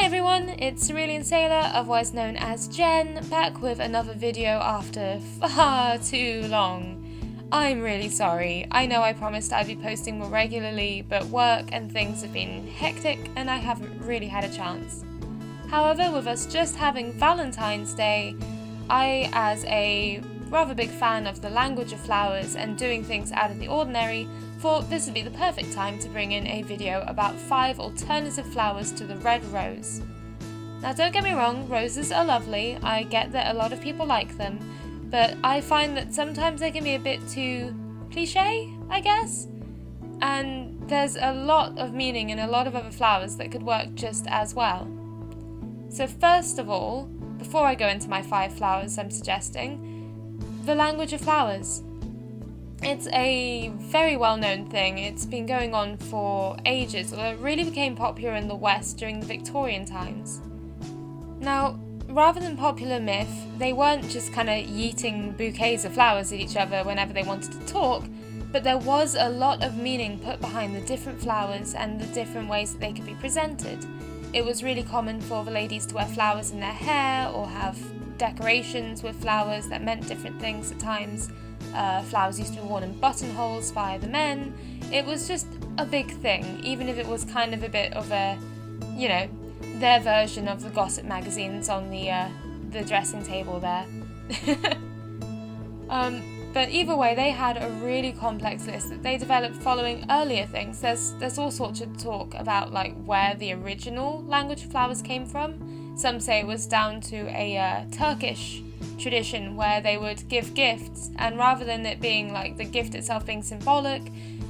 everyone, it's Cerulean Sailor, otherwise known as Jen, back with another video after far too long. I'm really sorry. I know I promised I'd be posting more regularly, but work and things have been hectic and I haven't really had a chance. However, with us just having Valentine's Day, I, as a rather big fan of the language of flowers and doing things out of the ordinary, thought this would be the perfect time to bring in a video about 5 alternative flowers to the red rose. Now don't get me wrong, roses are lovely, I get that a lot of people like them, but I find that sometimes they can be a bit too cliche, I guess, and there's a lot of meaning in a lot of other flowers that could work just as well. So first of all, before I go into my 5 flowers I'm suggesting, the language of flowers. It's a very well-known thing. It's been going on for ages, although it really became popular in the West during the Victorian times. Now, rather than popular myth, they weren't just kind of yeeting bouquets of flowers at each other whenever they wanted to talk, but there was a lot of meaning put behind the different flowers and the different ways that they could be presented. It was really common for the ladies to wear flowers in their hair or have decorations with flowers that meant different things at times. Flowers used to be worn in buttonholes by the men. It was just a big thing, even if it was kind of a bit of a, their version of the gossip magazines on the dressing table there. But either way, they had a really complex list that they developed following earlier things. There's all sorts of talk about like where the original language of flowers came from. Some say it was down to a Turkish tradition where they would give gifts, and rather than it being like the gift itself being symbolic,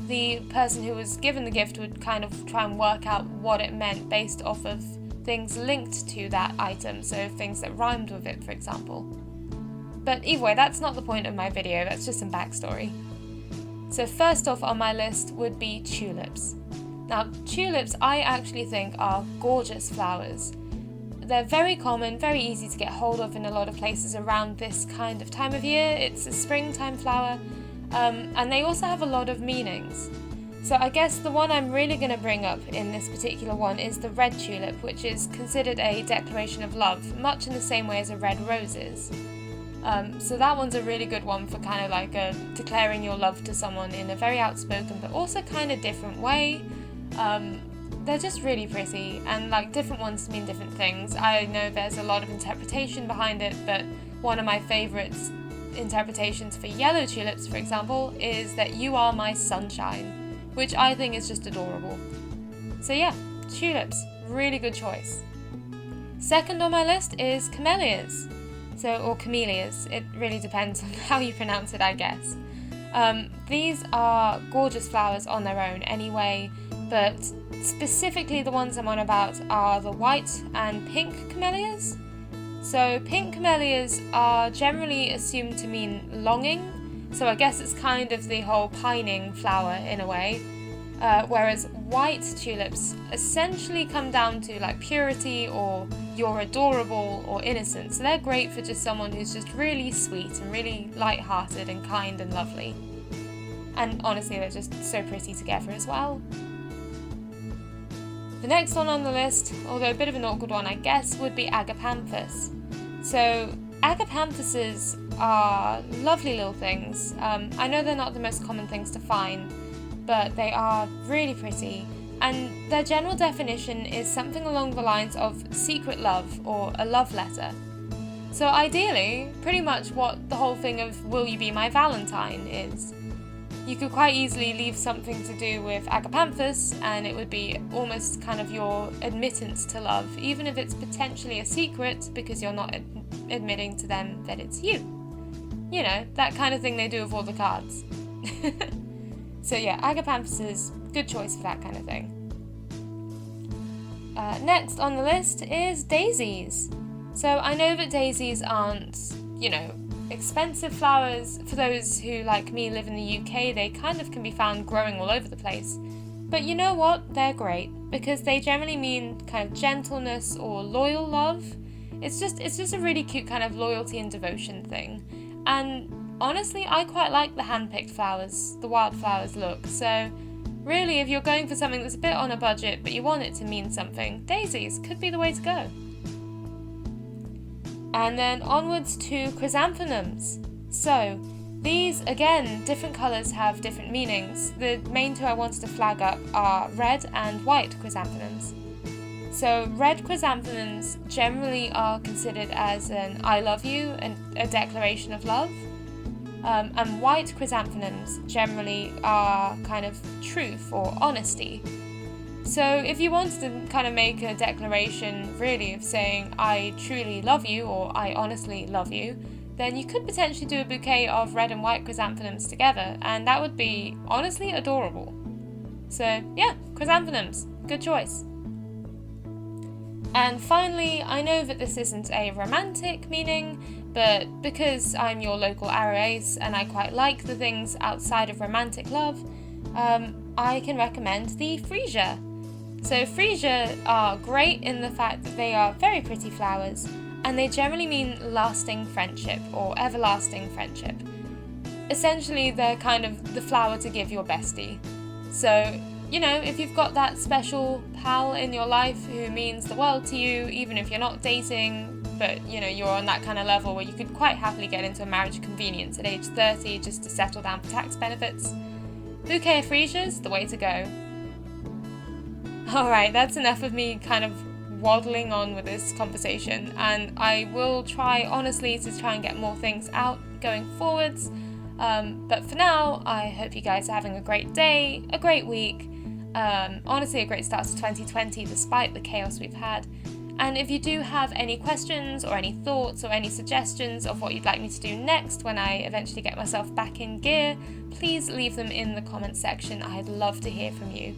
the person who was given the gift would kind of try and work out what it meant based off of things linked to that item, so things that rhymed with it, for example. But either way, that's not the point of my video, that's just some backstory. So first off on my list would be tulips. Now, tulips I actually think are gorgeous flowers. They're very common, very easy to get hold of in a lot of places around this kind of time of year. It's a springtime flower, and they also have a lot of meanings. So I guess the one I'm really going to bring up in this particular one is the red tulip, which is considered a declaration of love, much in the same way as a red rose is. So that one's a really good one for kind of like declaring your love to someone in a very outspoken but also kind of different way. They're just really pretty, and like different ones mean different things. I know there's a lot of interpretation behind it, but one of my favourite interpretations for yellow tulips, for example, is that you are my sunshine, which I think is just adorable. So yeah, tulips, really good choice. Second on my list is camellias. Or camellias, it really depends on how you pronounce it, I guess. These are gorgeous flowers on their own anyway, but specifically the ones I'm on about are the white and pink camellias. So pink camellias are generally assumed to mean longing, so I guess it's kind of the whole pining flower in a way, whereas white tulips essentially come down to like purity or you're adorable or innocent, so they're great for just someone who's just really sweet and really light-hearted and kind and lovely. And honestly, they're just so pretty together as well. The next one on the list, although a bit of an awkward one I guess, would be Agapanthus. So Agapanthuses are lovely little things. I know they're not the most common things to find, but they are really pretty, and their general definition is something along the lines of secret love or a love letter. So ideally, pretty much what the whole thing of will you be my Valentine is. You could quite easily leave something to do with Agapanthus and it would be almost kind of your admittance to love, even if it's potentially a secret because you're not admitting to them that it's you. You know, that kind of thing they do with all the cards. So yeah, Agapanthus is a good choice for that kind of thing. Next on the list is daisies. So I know that daisies aren't, expensive flowers. For those who, like me, live in the UK, they kind of can be found growing all over the place. But you know what? They're great, because they generally mean kind of gentleness or loyal love. It's just a really cute kind of loyalty and devotion thing. And honestly, I quite like the hand-picked flowers, the wildflowers look, so really, if you're going for something that's a bit on a budget but you want it to mean something, daisies could be the way to go. And then onwards to chrysanthemums. So these, again, different colours have different meanings. The main two I wanted to flag up are red and white chrysanthemums. So red chrysanthemums generally are considered as an I love you and a declaration of love. And white chrysanthemums generally are kind of truth or honesty. So if you wanted to kind of make a declaration really of saying I truly love you or I honestly love you, then you could potentially do a bouquet of red and white chrysanthemums together, and that would be honestly adorable. So yeah, chrysanthemums, good choice. And finally, I know that this isn't a romantic meaning, but because I'm your local arrow ace and I quite like the things outside of romantic love, I can recommend the Freesia. So Freesia are great in the fact that they are very pretty flowers, and they generally mean lasting friendship or everlasting friendship. Essentially, they're kind of the flower to give your bestie. So, you know, if you've got that special pal in your life who means the world to you, even if you're not dating, but, you know, you're on that kind of level where you could quite happily get into a marriage of convenience at age 30 just to settle down for tax benefits, bouquet of Freesia's the way to go. Alright, that's enough of me kind of waddling on with this conversation, and I will try honestly to try and get more things out going forwards, but for now I hope you guys are having a great day, a great week, honestly a great start to 2020 despite the chaos we've had. And if you do have any questions or any thoughts or any suggestions of what you'd like me to do next when I eventually get myself back in gear, please leave them in the comments section. I'd love to hear from you.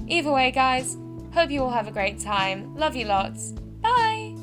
Either way, guys, hope you all have a great time. Love you lots. Bye!